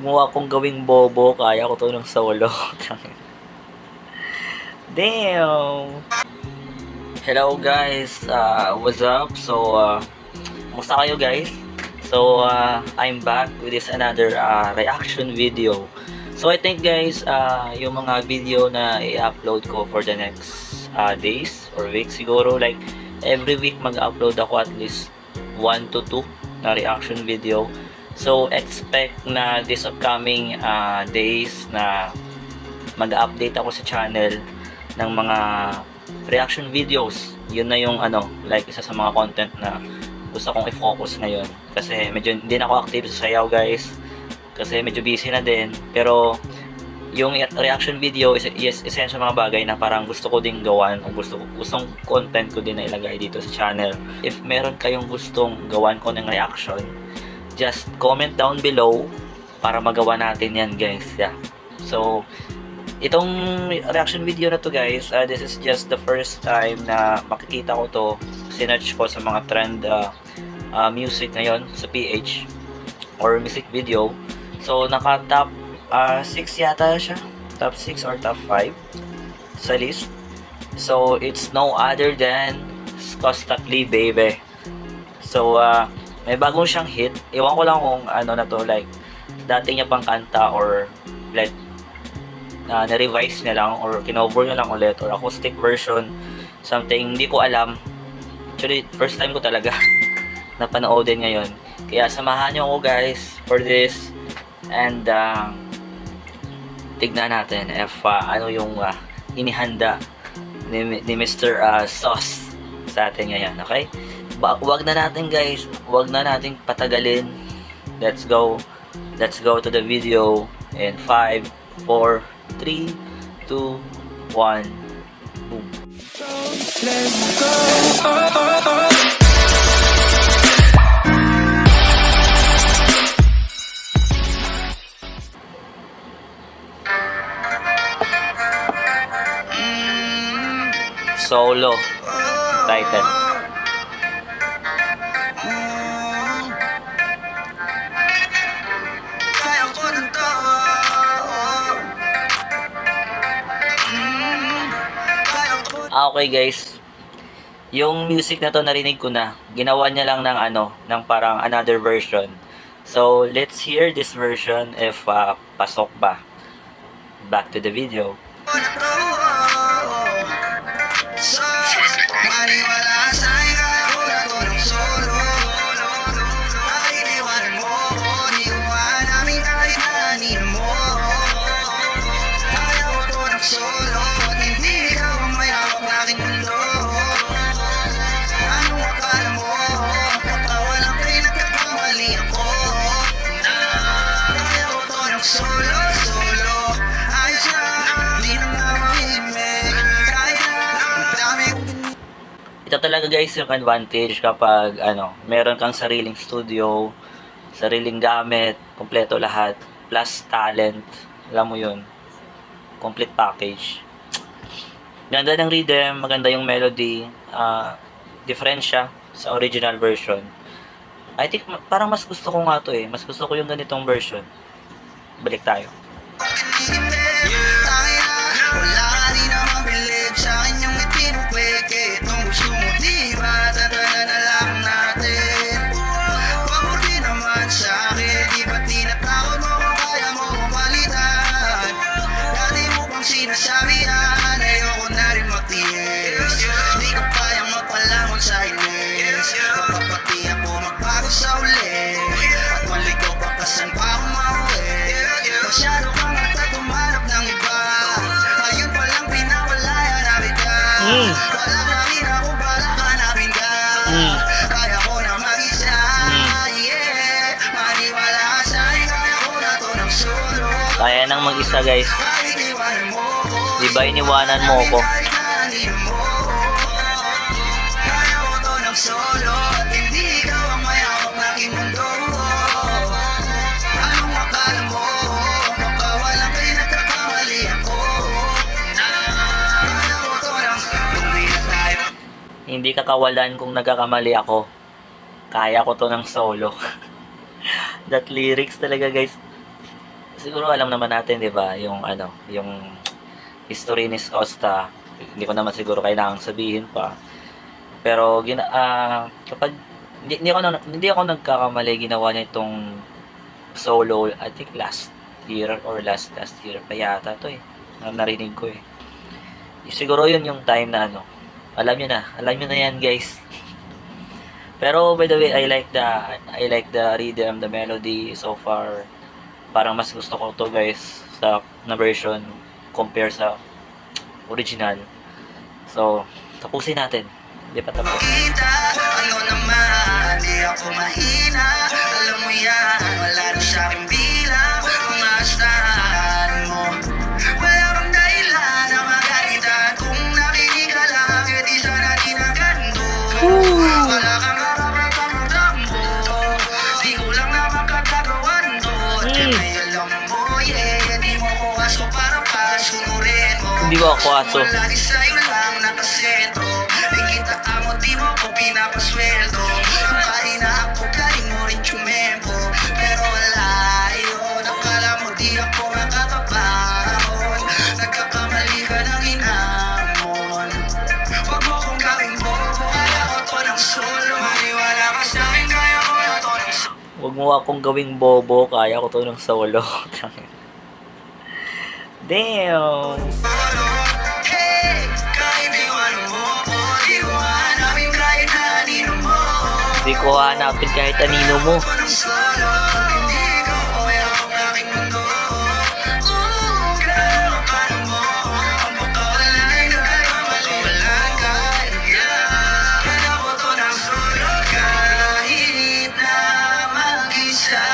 mo akong gawing bobo, kaya ko to ng solo. Damn! Hello guys, what's up? So, kumusta kayo guys? So, I'm back with this another reaction video. So, I think guys, yung mga video na i-upload ko for the next days or weeks siguro, like every week mag-upload ako at least 1 to 2 na reaction video. So, expect na this upcoming days na mag-update ako sa channel ng mga reaction videos. Yun na yung like isa sa mga content na gusto kong i-focus ngayon. Kasi medyo hindi na ako active sa sayaw guys. Kasi medyo busy na din. Pero yung reaction video is isa sa mga bagay na parang gusto ko ding gawan o gustong content ko din na ilagay dito sa channel. If meron kayong gustong gawan ko ng reaction, just comment down below para magawa natin yan guys. Yeah. So, itong reaction video na to guys, this is just the first time na makikita ko to. Sinearch ko sa mga trend music ngayon sa PH or music video. So, naka top 6 yata siya. Top 6 or top 5 sa list. So, it's no other than Skostakli Baby. So, may bagong siyang hit. Iwan ko lang kung ano na to, like dati niya pang kanta or like na-revise niya lang or kinover niya lang ulit or acoustic version, something, hindi ko alam. Actually, first time ko talaga napanoodin ngayon. Kaya samahan niyo ako guys for this and tignan natin if ano yung inihanda ni Mr. Sauce sa atin ngayon, okay? Wag na natin guys, wag na natin patagalin. Let's go to the video in 5, 4, 3, 2, 1, boom. Let's go. Solo title. Okay guys, yung music na to narinig ko na. Ginawa niya lang ng parang another version. So, let's hear this version if pasok ba. Back to the video. Ito talaga guys yung advantage kapag meron kang sariling studio, sariling gamit, kompleto lahat, plus talent. Alam mo yun, complete package. Ganda ng rhythm, maganda yung melody, different siya sa original version. I think parang mas gusto ko nga to eh, mas gusto ko yung ganitong version. Balik tayo. Kaya nang mag-isa guys. Di ba iniwanan mo ko? Hindi kakawalan kung nagkakamali ako. Kaya ko to ng solo. That lyrics talaga guys. siguro alam naman natin, 'di ba, yung ano, yung history ni Costa. Hindi ko naman siguro kailangang sabihin pa. Pero kapag hindi ako nagkakamali, ginawa niya itong solo, I think last year or last year pa yata 'to eh. Narinig ko eh. Siguro yun yung time na ano. Alam niyo na yan, guys. Pero by the way, I like the rhythm, the melody so far. Parang mas gusto ko to, guys, sa na version compare sa original. So, tapusin natin. Hindi pa tapos. Ano naman, di ako mahina. Alam mo yan, wala na sa aking bilang. Mga asahan mo, wala kang dahilan na magalitan. Kung nakinig ka lang, di sana di na ganito. Wala kang harap ang rambo. Di ko lang naman katagawan doon. Kaya alam mo, yeah, di mo ko aso para pasunurin mo. Hindi ba ako aso? Wala di sa'yo lang nakasentro. Di mo ko pinapasweldo. Kahina ako, galing mo rin tumempo. Pero wala yun. Akala mo di ako makakapahon. Nagkakamali ka ng hinamon. Huwag mo kong gawing bobo. Kaya ko to ng solo. Maniwala ka sa'kin, kaya ko na to ng solo. Huwag mo akong gawing bobo, kaya ko to ng solo. Damn! Hey, kaibigan mo ko. Di ko hanapin kahit na anino mo. Hindi ko hanapin kahit anino mo. Ako ng solo. Hindi ko kaya ang aking mundo. Kinakapan mo. Ang pagkawalay na kayo maliwalang kaya. Kaya ko to ng solo. Kahit na mag-isa,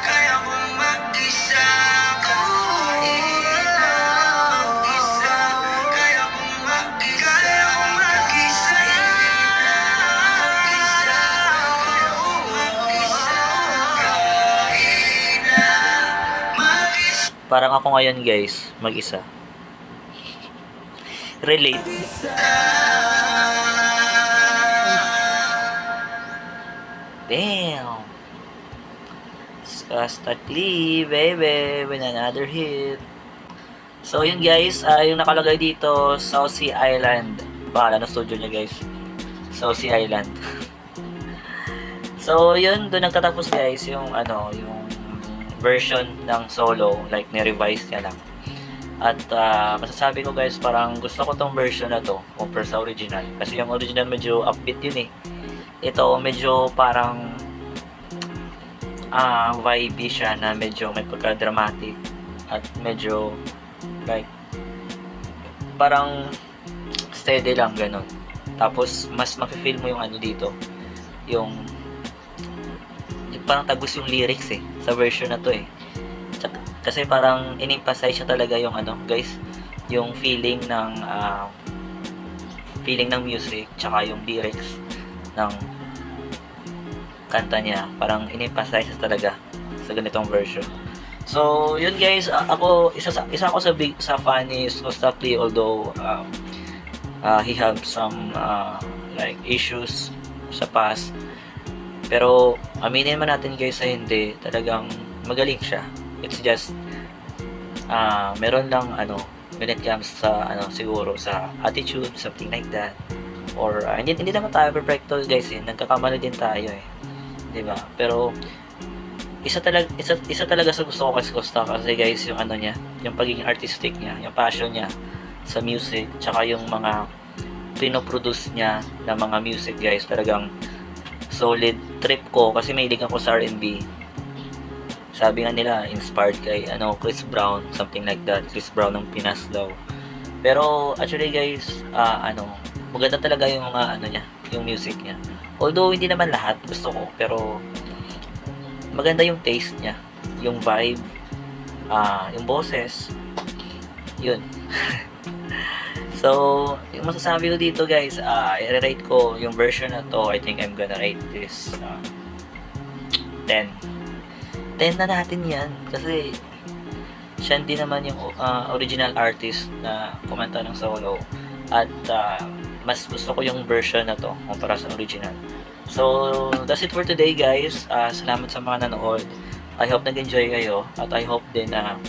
kaya kong mag-isa. Kahit na mag-isa, kaya kong mag-isa. Kaya kong mag-isa. Kahit na mag-isa. Parang ako ngayon, guys, mag-isa. Relate. Damn! Skastakli, baby, with another hit. So, yun guys, yung nakalagay dito, South Sea Island. Bahala na studio niya, guys. South Sea Island. So, yun, doon nagtatapos, guys, yung yung version ng solo, like ni-revise niya lang. At masasabi ko, guys, parang gusto ko tong version na to compare sa original. Kasi yung original medyo upbeat yun eh. Ito medyo parang vibey siya na medyo may pagka-dramatic at medyo like parang steady lang ganun. Tapos mas mafe-feel mo yung ano dito, yung parang tagos yung lyrics eh sa version na to eh. Kasi parang in-emphasize siya talaga yung guys, yung feeling ng music tsaka yung lyrics ng kanta niya. Parang in-emphasize siya talaga sa ganitong version. So, yun guys, ako isa ako sa fan ni Costa Clee, although he have some like issues sa past. Pero aminin man natin guys sa hindi, talagang magaling siya. It's just meron lang when it comes sa siguro sa attitude, something like that. Or hindi naman tayo perfecto guys eh. Nagkakamali din tayo eh. 'Di ba? Pero isa talaga sa gusto ko kay Costa kasi guys yung niya, yung pagiging artistic niya, yung passion niya sa music, tsaka yung mga pinoproduce niya na mga music guys, talagang solid trip ko kasi mahilig ako sa R&B. Sabi nga nila inspired kay Chris Brown, something like that. Chris Brown ng Pinas daw. Pero actually guys, maganda talaga yung mga niya, yung music niya. Although hindi naman lahat gusto ko, pero maganda yung taste niya, yung vibe, yung boses, yun. So, yung masasabi ko dito guys, i-rate ko yung version na to. I think I'm gonna rate this 10. 10 na natin yan kasi siya din naman yung original artist na kumanta ng solo. At mas gusto ko yung version na to kumpara sa original. So, that's it for today guys. Salamat sa mga nanood. I hope nag-enjoy kayo at I hope din na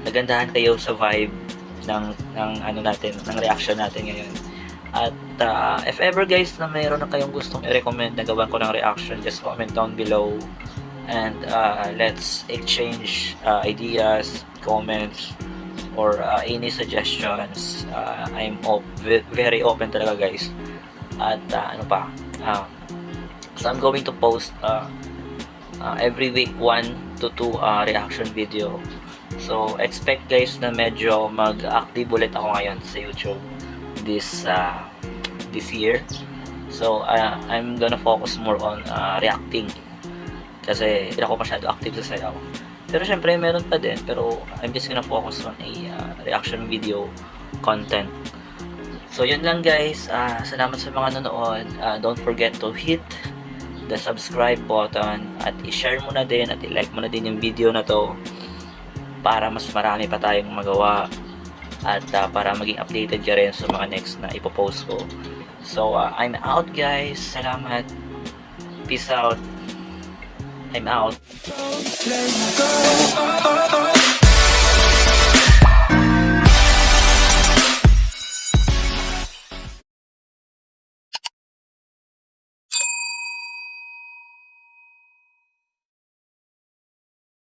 nagandahan kayo sa vibe ng ano natin, ng reaction natin ngayon. At if ever guys na mayroon na kayong gustong i-recommend na gawan ko ng reaction, just comment down below and let's exchange ideas, comments, or any suggestions. I'm very open talaga guys. At so I'm going to post every week 1 to 2 reaction video. So expect guys na medyo mag-active ulit ako ngayon sa YouTube this year. So I'm gonna focus more on reacting kasi hindi ako masyado active sa sayaw. Pero syempre meron pa din, pero I'm just gonna focus on a reaction video content. So yun lang guys, salamat sa mga nanood. Don't forget to hit the subscribe button at i-share mo na din at i-like mo na din yung video na to para mas marami pa tayong magawa at para maging updated ka rin sa mga next na ipopost ko. So I'm out guys, salamat, peace out, I'm out. Let's go.